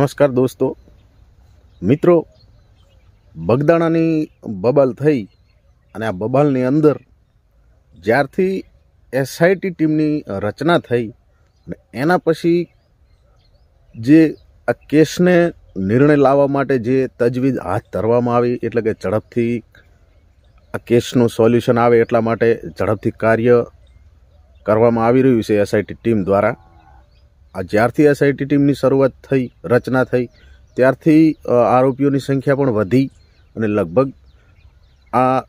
નમસ્કાર દોસ્તો મિત્રો, બગદાણાની બબાલ થઈ અને આ બબાલની અંદર જ્યારથી એસઆઈટી ટીમની રચના થઈ અને એના પછી જે આ કેસને નિર્ણય લાવવા માટે જે તજવીજ હાથ ધરવામાં આવી, એટલે કે ઝડપથી આ કેસનું સોલ્યુશન આવે એટલા માટે ઝડપથી કાર્ય કરવામાં આવી રહ્યું છે એસઆઈટી ટીમ દ્વારા। આ જ્યારથી એસઆઈટી ટીમની શરૂઆત થઈ, રચના થઈ, ત્યારથી આરોપીઓની સંખ્યા પણ વધી અને લગભગ આ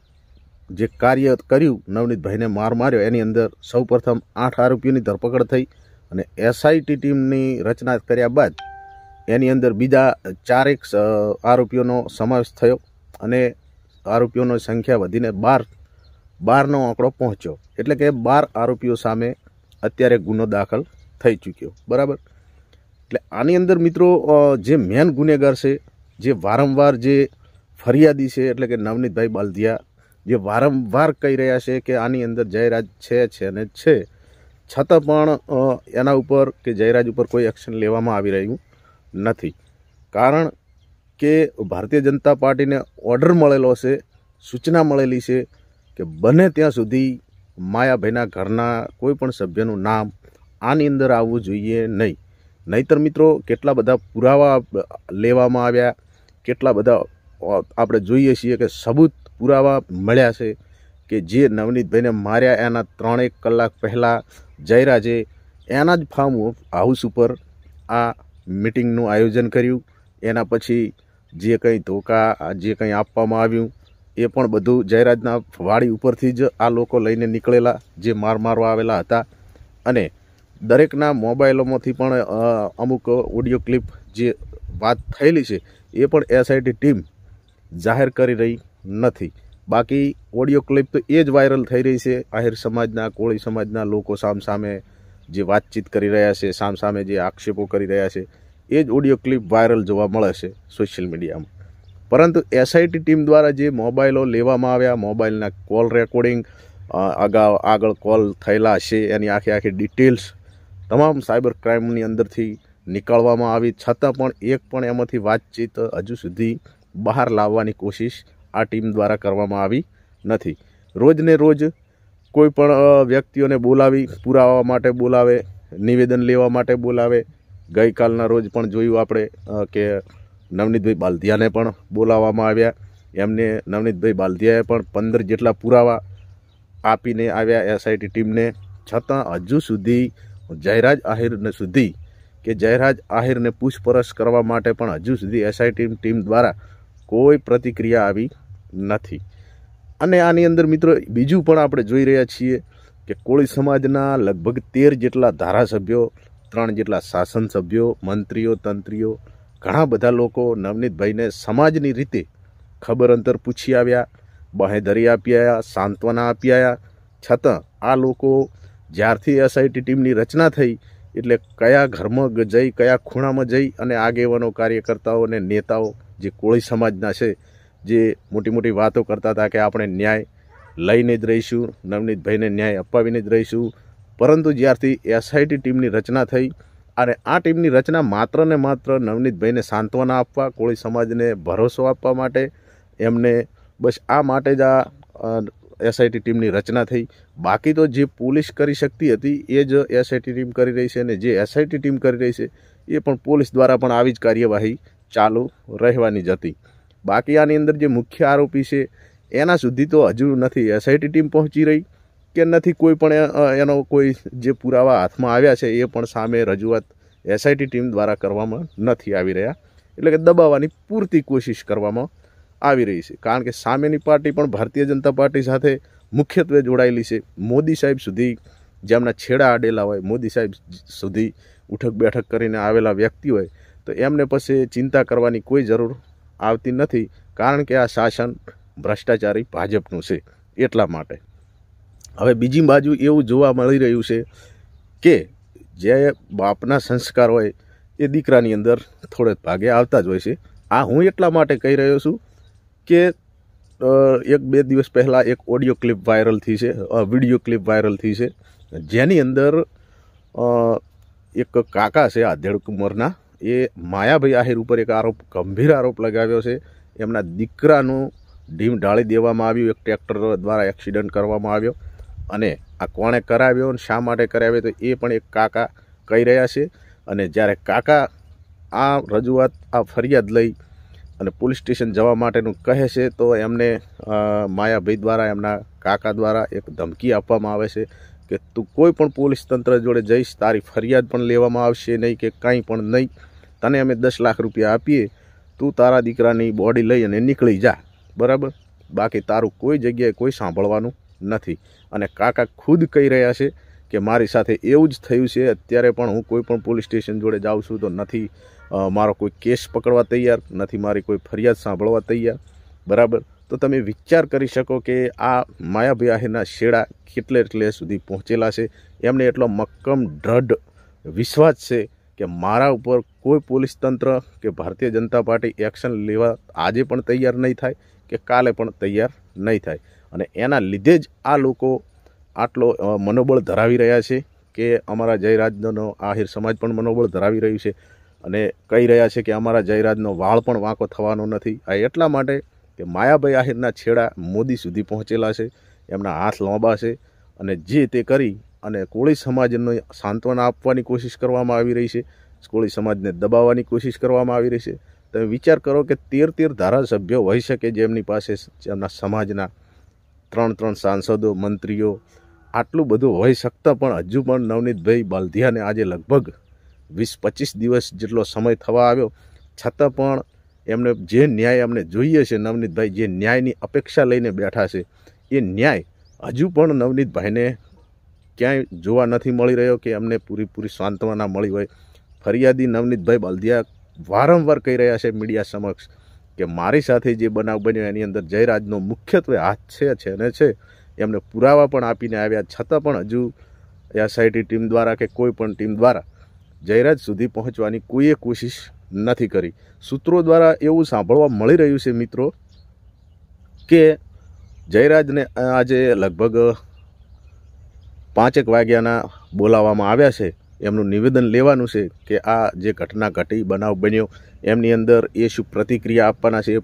જે કાર્ય કર્યું, નવનીતભાઈને માર માર્યો, એની અંદર સૌપ્રથમ 8 આરોપીઓની ધરપકડ થઈ અને એસઆઈટી ટીમની રચના કર્યા બાદ એની અંદર બીજા 4 આરોપીઓનો સમાવેશ થયો અને આરોપીઓની સંખ્યા વધીને 12નો આંકડો પહોંચ્યો। એટલે કે 12 આરોપીઓ સામે અત્યારે ગુનો દાખલ થઈ ચૂક્યો, બરાબર। એટલે આની અંદર મિત્રો જે મેન ગુનેગાર છે, જે વારંવાર જે ફરિયાદી છે, એટલે કે નવનીતભાઈ બાલદિયા, જે વારંવાર કહી રહ્યા છે કે આની અંદર જયરાજ છે અને છે, છતાં પણ એના ઉપર કે જયરાજ ઉપર કોઈ એક્શન લેવામાં આવી રહ્યું નથી। કારણ કે ભારતીય જનતા પાર્ટીને ઓર્ડર મળેલો છે, સૂચના મળેલી છે કે બને ત્યાં સુધી માયાભાઈના ઘરના કોઈ પણ સભ્યનું નામ આની અંદર આવવું જોઈએ નહીં। નહીંતર મિત્રો કેટલા બધા પુરાવા લેવામાં આવ્યા, કેટલા બધા આપણે જોઈએ છીએ કે સબૂત પુરાવા મળ્યા છે કે જે નવનીતભાઈને માર્યા એના 3-1 કલાક પહેલાં જયરાજે એના જ ફાર્મ હાઉસ ઉપર આ મિટિંગનું આયોજન કર્યું। એના પછી જે કંઈ ધોકા, જે કંઈ આપવામાં આવ્યું એ પણ બધું જયરાજના વાડી ઉપરથી જ આ લોકો લઈને નીકળેલા, જે મારવા આવેલા હતા। અને દરેકના મોબાઈલોમાંથી પણ અમુક ઓડિયો ક્લિપ જે વાત થયેલી છે એ પણ એસઆઈટી ટીમ જાહેર કરી રહી નથી। બાકી ઓડિયો ક્લિપ તો એ જ વાયરલ થઈ રહી છે। આહિર સમાજના, કોળી સમાજના લોકો સામસામે જે વાતચીત કરી રહ્યા છે, સામસામે જે આક્ષેપો કરી રહ્યા છે, એ જ ઓડિયો ક્લિપ વાયરલ જોવા મળે છે સોશિયલ મીડિયામાં। પરંતુ એસઆઈટી ટીમ દ્વારા જે મોબાઈલો લેવામાં આવ્યા, મોબાઈલના કોલ રેકોર્ડિંગ, આગળ કોલ થયેલા છે એની આખી ડિટેલ્સ તમામ સાયબર ક્રાઇમની અંદરથી નીકળવામાં આવી, છતાં પણ એક પણ એમાંથી વાતચીત હજુ સુધી બહાર લાવવાની કોશિશ આ ટીમ દ્વારા કરવામાં આવી નથી। રોજને રોજ કોઈ પણ વ્યક્તિઓને બોલાવી, પુરાવા માટે બોલાવે, નિવેદન લેવા માટે બોલાવે। ગઈકાલના રોજ પણ જોયું આપણે કે નવનીતભાઈ બાલદિયાને પણ બોલાવવામાં આવ્યા। એમને નવનીતભાઈ બાલદિયાએ પણ 15 જેટલા પુરાવા આપીને આવ્યા એસઆઈટી ટીમને, છતાં હજુ સુધી જયરાજ આહિરને પૂછપરછ કરવા માટે પણ હજુ સુધી એસઆઈટી ટીમ દ્વારા કોઈ પ્રતિક્રિયા આવી નથી। અને આની અંદર મિત્રો બીજું પણ આપણે જોઈ રહ્યા છીએ કે કોળી સમાજના લગભગ 13 જેટલા ધારાસભ્યો, 3 જેટલા શાસન સભ્યો, મંત્રીઓ, તંત્રીઓ, ઘણા બધા લોકો નવનીતભાઈને સમાજની રીતે ખબર અંતર પૂછી આવ્યા, બાહેધરી આપી આવ્યા, સાંત્વના આપી આવ્યા, છતાં આ લોકો જ્યારથી એસઆઈટી ટીમની રચના થઈ એટલે કયા ઘરમાં જઈ, કયા ખૂણામાં જઈ અને આગેવાનો, કાર્યકર્તાઓ અને નેતાઓ જે કોળી સમાજના છે, જે મોટી મોટી વાતો કરતા હતા કે આપણે ન્યાય લઈને જ રહીશું, નવનીતભાઈને ન્યાય અપાવીને જ રહીશું, પરંતુ જ્યારથી એસઆઈટી ટીમની રચના થઈ અને આ ટીમની રચના માત્ર ને માત્ર નવનીતભાઈને સાંત્વના આપવા, કોળી સમાજને ભરોસો આપવા માટે, એમને બસ આ માટે જ આ એસઆઈટી ટીમની રચના થઈ। બાકી તો જે પોલીસ કરી શકતી હતી એ જ એસઆઈટી ટીમ કરી રહી છે અને જે એસઆઈટી ટીમ કરી રહી છે એ પણ પોલીસ દ્વારા પણ આવી જ કાર્યવાહી ચાલુ રહેવાની જ હતી। બાકી આની અંદર જે મુખ્ય આરોપી છે એના સુધી તો હજુ નથી એસઆઈટી ટીમ પહોંચી રહી કે નથી કોઈ પણ એનો કોઈ જે પુરાવા હાથમાં આવ્યા છે એ પણ સામે રજૂઆત એસઆઈટી ટીમ દ્વારા કરવામાં નથી આવી રહ્યા। એટલે કે દબાવવાની પૂરતી કોશિશ કરવામાં આવી રહી છે, કારણ કે સામેની પાર્ટી પણ ભારતીય જનતા પાર્ટી સાથે મુખ્યત્વે જોડાયેલી છે। મોદી સાહેબ સુધી જેમના છેડા આડેલા હોય, મોદી સાહેબ સુધી ઉઠક બેઠક કરીને આવેલા વ્યક્તિ હોય, તો એમને પછી ચિંતા કરવાની કોઈ જરૂર આવતી નથી, કારણ કે આ શાસન ભ્રષ્ટાચારી ભાજપનું છે એટલા માટે। હવે બીજી બાજુ એવું જોવા મળી રહ્યું છે કે જે બાપના સંસ્કાર હોય એ દીકરાની અંદર થોડે ભાગે આવતા જ હોય છે। આ હું એટલા માટે કહી રહ્યો છું કે 1-2 દિવસ પહેલાં એક ઓડિયો ક્લિપ વાયરલ થઈ છે, વિડીયો ક્લિપ વાયરલ થઈ છે, જેની અંદર એક કાકા છે આધેડ ઉંમરના, એ માયાભાઈ આહિર ઉપર એક ગંભીર આરોપ લગાવ્યો છે. એમના દીકરાનું ઢીમ ઢાળી દેવામાં આવ્યું, એક ટ્રેક્ટર દ્વારા એક્સિડન્ટ કરવામાં આવ્યો, અને આ કોણે કરાવ્યો અને શા માટે કરાવ્યો તો એ પણ એક કાકા કહી રહ્યા છે. અને જ્યારે કાકા આ રજૂઆત, આ ફરિયાદ લઈ અને પોલીસ સ્ટેશન જવા માટેનું કહે છે તો એમને માયાભાઈ દ્વારા, એમના કાકા દ્વારા એક ધમકી આપવામાં આવે છે કે તું કોઈ પણ પોલીસ તંત્ર જોડે જઈશ, તારી ફરિયાદ પણ લેવામાં આવશે નહીં કે કંઈ પણ નહીં, તને અમે 10 લાખ રૂપિયા આપીએ, તું તારા દીકરાની બોડી લઈ અને નીકળી જા, બરાબર, બાકી તારું કોઈ જગ્યાએ કોઈ સાંભળવાનું નથી. અને કાકા ખુદ કહી રહ્યા છે કે મારી સાથે એવું જ થયું છે, અત્યારે પણ હું કોઈ પણ પોલીસ સ્ટેશન જોડે જાઉં છું તો નથી મારો કોઈ કેસ પકડવા તૈયાર, નથી મારી કોઈ ફરિયાદ સાંભળવા તૈયાર, બરાબર. તો તમે વિચાર કરી શકો કે આ માયાભાઈ આહિરના શેડા કેટલે સુધી પહોંચેલા છે. એમને એટલો મક્કમ દ્રઢ વિશ્વાસ છે કે મારા ઉપર કોઈ પોલીસ તંત્ર કે ભારતીય જનતા પાર્ટી એક્શન લેવા આજે પણ તૈયાર નહીં થાય કે કાલે પણ તૈયાર નહીં થાય. અને એના લીધે જ આ લોકો આટલો મનોબળ ધરાવી રહ્યા છે કે અમારા જયરાજનો આહિર સમાજ પણ મનોબળ ધરાવી રહ્યું છે અને કહી રહ્યા છે કે અમારા જયરાજનો વાળ પણ વાંકો થવાનો નથી. આ એટલા માટે કે માયાભાઈ આહિરના છેડા મોદી સુધી પહોંચેલા છે, એમના હાથ લાંબા છે, અને જે તે કરી અને કોળી સમાજને સાંત્વના આપવાની કોશિશ કરવામાં આવી રહી છે, કોળી સમાજને દબાવવાની કોશિશ કરવામાં આવી રહી છે. તમે વિચાર કરો કે 13 ધારાસભ્યો હોઈ શકે જેમની પાસે, એમના સમાજના 3 સાંસદો, મંત્રીઓ, આટલું બધું હોઈ શકતા પણ હજુ પણ નવનીતભાઈ બાલધિયાને આજે લગભગ 20-25 દિવસ જેટલો સમય થવા આવ્યો, છતાં પણ એમને જે ન્યાય અમને જોઈએ છે, નવનીતભાઈ જે ન્યાયની અપેક્ષા લઈને બેઠા છે, એ ન્યાય હજુ પણ નવનીતભાઈને ક્યાંય જોવા નથી મળી રહ્યો કે અમને પૂરી સાંત્વના મળી હોય. ફરિયાદી નવનીતભાઈ બાલધિયા વારંવાર કહી રહ્યા છે મીડિયા સમક્ષ કે મારી સાથે જે બનાવ બન્યો એની અંદર જયરાજનો મુખ્યત્વે હાથ છે અને છે. એમને પુરાવા પણ આપીને આવ્યા, છતાં પણ હજુ એસઆઈટી ટીમ દ્વારા કે કોઈ પણ ટીમ દ્વારા જયરાજ સુધી પહોંચવાની કોઈએ કોશિશ નથી કરી. સૂત્રો દ્વારા એવું સાંભળવા મળી રહ્યું છે મિત્રો કે જયરાજને આજે લગભગ 5 વાગ્યાના બોલાવવામાં આવ્યા છે. એમનું નિવેદન લેવાનું છે કે આ જે ઘટના ઘટી, બનાવ બન્યો, એમની અંદર એ શું પ્રતિક્રિયા આપવાના છે.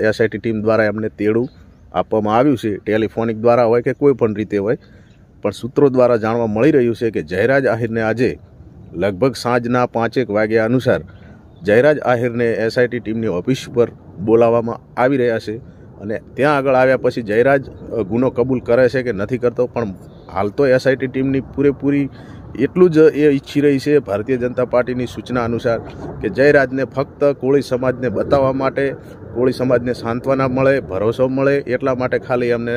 એસઆઈટી ટીમ દ્વારા એમને તેડું આપવામાં આવ્યું છે, ટેલિફોનિક દ્વારા હોય કે કોઈ પણ રીતે હોય, પણ સૂત્રો દ્વારા જાણવા મળી રહ્યું છે કે જયરાજ આહિરને આજે લગભગ સાંજના 5 વાગ્યા અનુસાર જયરાજ આહિરને એસઆઈટી ટીમની ઓફિસ પર બોલાવવામાં આવી રહ્યા છે. અને ત્યાં આગળ આવ્યા પછી જયરાજ ગુનો કબૂલ કરે છે કે નથી કરતો, પણ હાલ તો એસઆઈટી ટીમની પૂરેપૂરી એટલું જ એ ઈચ્છી રહી છે ભારતીય જનતા પાર્ટીની સૂચના અનુસાર કે જયરાજને ફક્ત કોળી સમાજને બતાવવા માટે, કોળી સમાજને સાંત્વના મળે, ભરોસો મળે, એટલા માટે ખાલી એમને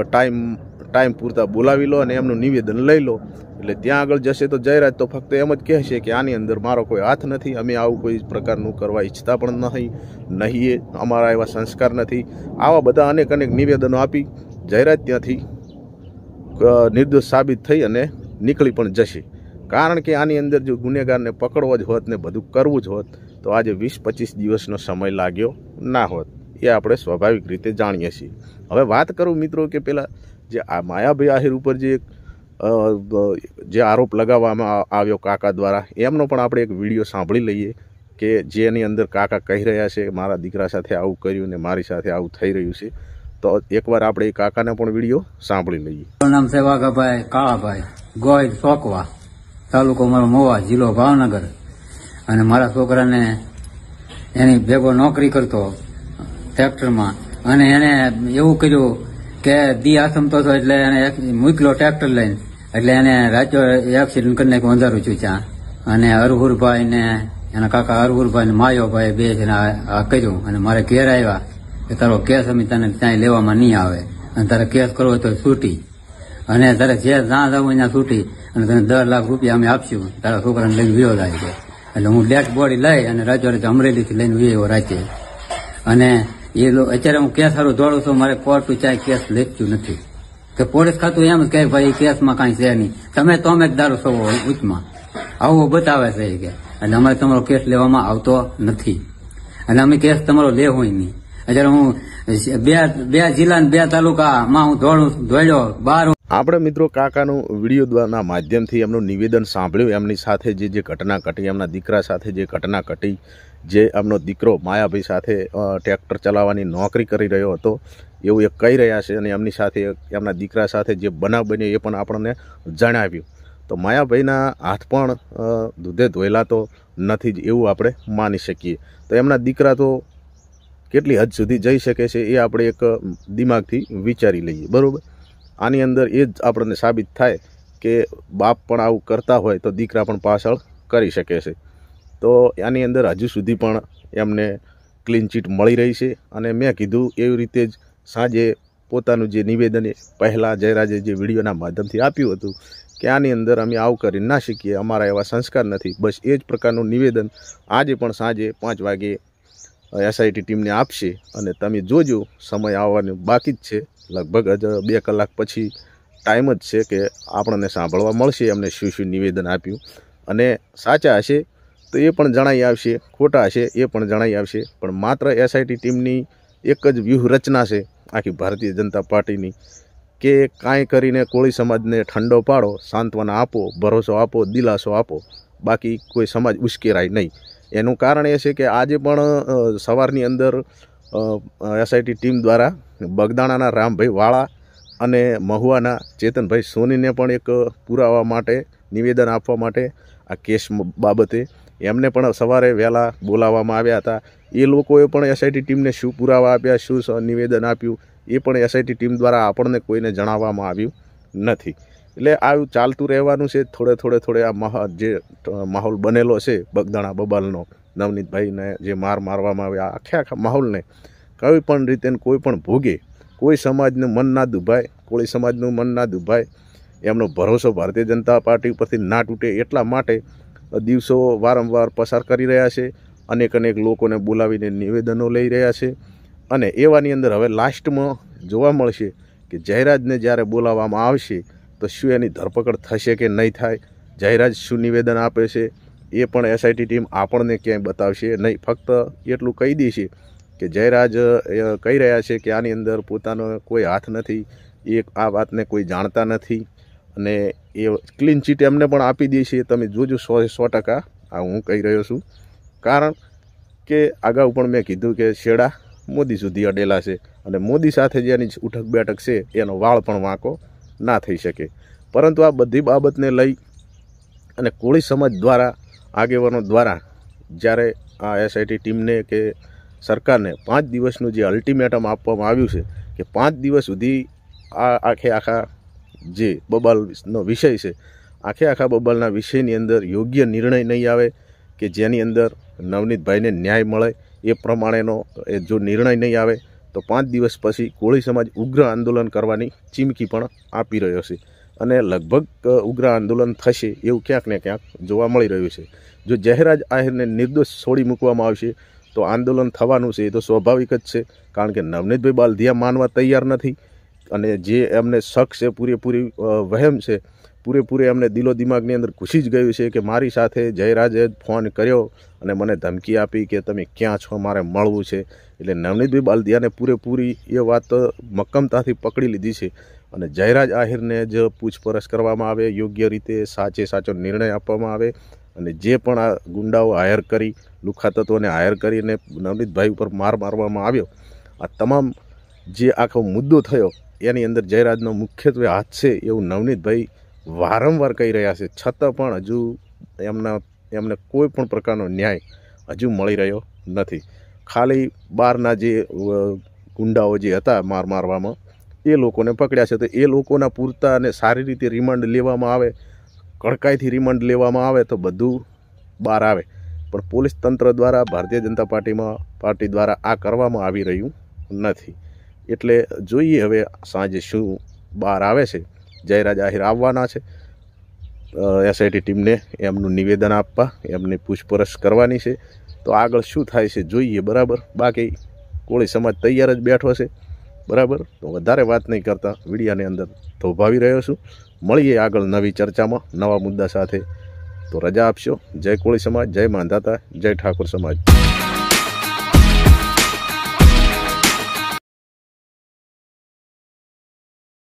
ટાઈમ પૂરતા બોલાવી લો અને એમનું નિવેદન લઈ લો. એટલે ત્યાં આગળ જશે તો જયરાજ તો ફક્ત એમ જ કહેશે કે આની અંદર મારો કોઈ હાથ નથી, અમે આવું કોઈ પ્રકારનું કરવા ઈચ્છતા પણ નહીં, અમારા એવા સંસ્કાર નથી. આવા બધા અનેક નિવેદનો આપી જયરાજ ત્યાંથી નિર્દોષ સાબિત થઈ અને નીકળી પણ જશે. કારણ કે આની અંદર જો ગુનેગારને પકડવો જ હોત ને બધું કરવું જ હોત તો આજે 20-25 દિવસનો સમય લાગ્યો ના હોત. એ આપણે સ્વાભાવિક રીતે જાણીએ છીએ. હવે વાત કરું મિત્રો કે પેલા જે આ માયાભાઈ આહિર ઉપર જે આરોપ લગાવવામાં આવ્યો કાકા દ્વારા, એમનો પણ આપણે એક વિડીયો સાંભળી લઈએ કે જેની અંદર કાકા કહી રહ્યા છે મારા દીકરા સાથે આવું કર્યું ને મારી સાથે આવું થઈ રહ્યું છે. તો એકવાર આપણે એ કાકાને પણ વિડીયો સાંભળી લઈએ. નામ છે વાઘાભાઈ કાળાભાઈ, ગોહિલ ચોકવા, તાલુકો મારો મોવા, જિલ્લો ભાવનગર. અને મારા છોકરાને એની ભેગો નોકરી કરતો ટ્રેક્ટરમાં, અને એને એવું કર્યું કે દી આસમતો હતો એટલે એને મોકલો ટ્રેક્ટર લઈને, એટલે એને રાત્યો એક્સિડન્ટ કરી નાખ્યું અંધારું ચૂચા. અને અરહુરભાઈ ને એના કાકા અરહુરભાઈ ને માયોભાઈ 2 જણા કર્યું. અને મારે ઘેર આવ્યા કે તારો કેસ અમે તને ત્યાં લેવામાં નહીં આવે, અને તારે કેસ કરવો તો છૂટી, અને તારે જે જ્યાં જવું ત્યાં છૂટી, અને તને 10 લાખ રૂપિયા અમે આપશું, તારા છોકરાને લઈને વિયો જાય છે. એટલે હું ડેડ બોડી લઈ અને રાત્રે અમરેલીથી લઈને વિયો રાતે. અને અત્યારે હું કેસ સારું દોડું છું, મારે કોર્ટ ચાય કેસ લેતું નથી કે પોલીસ ખાતું એમ જ કહે ભાઈ કેસમાં કાંઈ છે નહીં, તમે તો અમે જ દારૂ છો ઉચ્ચમાં, આવું બતાવે છે કે. એટલે અમારે તમારો કેસ લેવામાં આવતો નથી, અને અમે કેસ તમારો લેવો નહીં. અત્યારે હું 2 જિલ્લા ને 2 તાલુકામાં હું દોડ્યો 12 આપણે મિત્રો કાકાનું વિડીયો દ્વારા માધ્યમથી એમનું નિવેદન સાંભળ્યું, એમની સાથે જે ઘટના ઘટી, એમના દીકરા સાથે જે ઘટના ઘટી, જે એમનો દીકરો માયાભાઈ સાથે ટ્રેક્ટર ચલાવવાની નોકરી કરી રહ્યો હતો એવું એ કહી રહ્યા છે, અને એમની સાથે એમના દીકરા સાથે જે બનાવ બન્યો એ પણ આપણને જણાવ્યું. તો માયાભાઈના હાથ પણ દૂધે ધોયેલા તો નથી જ એવું આપણે માની શકીએ. તો એમના દીકરા તો કેટલી હદ સુધી જઈ શકે છે એ આપણે એક દિમાગથી વિચારી લઈએ, બરાબર. આની અંદર એ જ આપણને સાબિત થાય કે બાપ પણ આવું કરતા હોય તો દીકરા પણ પાછળ કરી શકે છે. તો આની અંદર હજુ સુધી પણ એમને ક્લીન ચીટ મળી રહી છે. અને મેં કીધું એવી રીતે જ સાંજે પોતાનું જે નિવેદન પહેલાં જયરાજે જે વિડીયોના માધ્યમથી આપ્યું હતું કે આની અંદર અમે આવું કરી ના શીખીએ, અમારા એવા સંસ્કાર નથી, બસ એ જ પ્રકારનું નિવેદન આજે પણ સાંજે 5 વાગે SIT ટીમને આપશે. અને તમે જોજો, સમય આવવાનું બાકી જ છે, લગભગ જ 2 કલાક પછી ટાઈમ જ છે કે આપણને સાંભળવા મળશે એમને શું નિવેદન આપ્યું. અને સાચા હશે તો એ પણ જણાઈ આવશે, ખોટા હશે એ પણ જણાઈ આવશે. પણ માત્ર SIT ટીમની એક જ વ્યૂહરચના છે આખી ભારતીય જનતા પાર્ટીની કે કાંઈ કરીને કોળી સમાજને ઠંડો પાડો, સાંત્વના આપો, ભરોસો આપો, દિલાસો આપો, બાકી કોઈ સમાજ ઉશ્કેરાય નહીં. એનું કારણ એ છે કે આજે પણ સવારની અંદર SIT ટીમ દ્વારા બગદાણાના રામભાઈ વાળા અને મહુવાના ચેતનભાઈ સોનીને પણ એક પુરાવા માટે નિવેદન આપવા માટે આ કેસ બાબતે એમને પણ સવારે વહેલા બોલાવવામાં આવ્યા હતા. એ લોકોએ પણ SIT ટીમને શું પુરાવા આપ્યા, શું નિવેદન આપ્યું એ પણ SIT ટીમ દ્વારા આપણને કોઈને જણાવવામાં આવ્યું નથી. એટલે આવું ચાલતું રહેવાનું છે. થોડે આ જે માહોલ બનેલો છે બગદાણા બબાલનો, નવનીતભાઈને જે મારવામાં આવ્યા, આખા માહોલને કોઈ પણ રીતે કોઈ પણ ભોગે કોઈ સમાજનું મન ના દુભાય, કોળી સમાજનું મન ના દુભાય, એમનો ભરોસો ભારતીય જનતા પાર્ટી ઉપરથી ના તૂટે એટલા માટે દિવસો વારંવાર પસાર કરી રહ્યા છે. અનેક લોકોને બોલાવીને નિવેદનો લઈ રહ્યા છે. અને એવાની અંદર હવે લાસ્ટમાં જોવા મળશે કે જયરાજને જ્યારે બોલાવવામાં આવશે તો શું એની ધરપકડ થશે કે નહીં થાય, જયરાજ શું નિવેદન આપે છે એ પણ SIT ટીમ આપણને ક્યાંય બતાવશે નહીં. ફક્ત એટલું કહી દેશે કે જયરાજ કહી રહ્યા છે કે આની અંદર પોતાનો કોઈ હાથ નથી, એ આ વાતને કોઈ જાણતા નથી. અને એ ક્લીન ચીટ એમને પણ આપી દે છે. તમે જોજો 100% આ હું કહી રહ્યો છું. કારણ કે અગાઉ પણ મેં કીધું કે છેડા મોદી સુધી અડેલા છે, અને મોદી સાથે જેની ઉઠક બેઠક છે એનો વાળ પણ વાંકો ના થઈ શકે. પરંતુ આ બધી બાબતને લઈ અને કોળી સમાજ દ્વારા, આગેવાનો દ્વારા જ્યારે આ SIT ટીમને કે સરકારને 5 દિવસનું જે અલ્ટિમેટમ આપવામાં આવ્યું છે કે 5 દિવસ સુધી આખા જે બબાલનો વિષય છે, આખા બબાલના વિષયની અંદર યોગ્ય નિર્ણય નહીં આવે કે જેની અંદર નવનીતભાઈને ન્યાય મળે એ પ્રમાણેનો જો નિર્ણય નહીં આવે તો 5 દિવસ પછી કોળી સમાજ ઉગ્ર આંદોલન કરવાની ચીમકી પણ આપી રહ્યો છે. અને લગભગ ઉગ્ર આંદોલન થશે એવું ક્યાંક ને ક્યાંક જોવા મળી રહ્યું છે. જો જયરાજ આહિરને નિર્દોષ છોડી મૂકવામાં આવશે તો આંદોલન થવાનું છે, એ તો સ્વાભાવિક જ છે. કારણ કે નવનીતભાઈ બાલધિયા માનવા તૈયાર નથી, અને જે એમને શક છે, પૂરેપૂરી વહેમ છે, પૂરેપૂરે એમને દિલો દિમાગની અંદર ઘૂસી જ ગયું છે કે મારી સાથે જયરાજે ફોન કર્યો અને મને ધમકી આપી કે તમે ક્યાં છો, મારે મળવું છે. એટલે નવનીતભાઈ બાલધિયાને પૂરેપૂરી એ વાત મક્કમતાથી પકડી લીધી છે. અને જયરાજ આહિરને જ પૂછપરછ કરવામાં આવે, યોગ્ય રીતે સાચો નિર્ણય આપવામાં આવે. અને જે પણ આ ગુંડાઓ હાયર કરી, લુખ્ખા તત્વોને હાયર કરીને નવનીતભાઈ ઉપર મારવામાં આવ્યો, આ તમામ જે આખો મુદ્દો થયો એની અંદર જયરાજનો મુખ્યત્વે હાથ છે એવું નવનીતભાઈ વારંવાર કહી રહ્યા છે. છતાં પણ હજુ એમને કોઈ પણ પ્રકારનો ન્યાય હજુ મળી રહ્યો નથી. ખાલી બહારના જે ગુંડાઓ જે હતા મારવામાં એ લોકોને પકડ્યા છે. તો એ લોકોના પૂરતા અને સારી રીતે રિમાન્ડ લેવામાં આવે, કડકાઈથી રિમાન્ડ લેવામાં આવે તો બધું બહાર આવે. પણ પોલીસ તંત્ર દ્વારા, ભારતીય જનતા પાર્ટી દ્વારા આ કરવામાં આવી રહ્યું નથી. એટલે જોઈએ હવે સાંજે શું બહાર આવે છે. જયરાજ આહિર આવવાના છે SIT ટીમને એમનું નિવેદન આપવા, એમની પૂછપરછ કરવાની છે. તો આગળ શું થાય છે જોઈએ, બરાબર. બાકી કોળી સમાજ તૈયાર જ બેઠો છે, બરાબર. તો વધારે વાત નહીં કરતા વિડીયાની અંદર થોભાવી રહ્યો છું. મળીએ આગળ નવી ચર્ચામાં નવા મુદ્દા સાથે. તો રજા આપશો. જય કોળી સમાજ, જય માંધાતા, જય ઠાકોર સમાજ.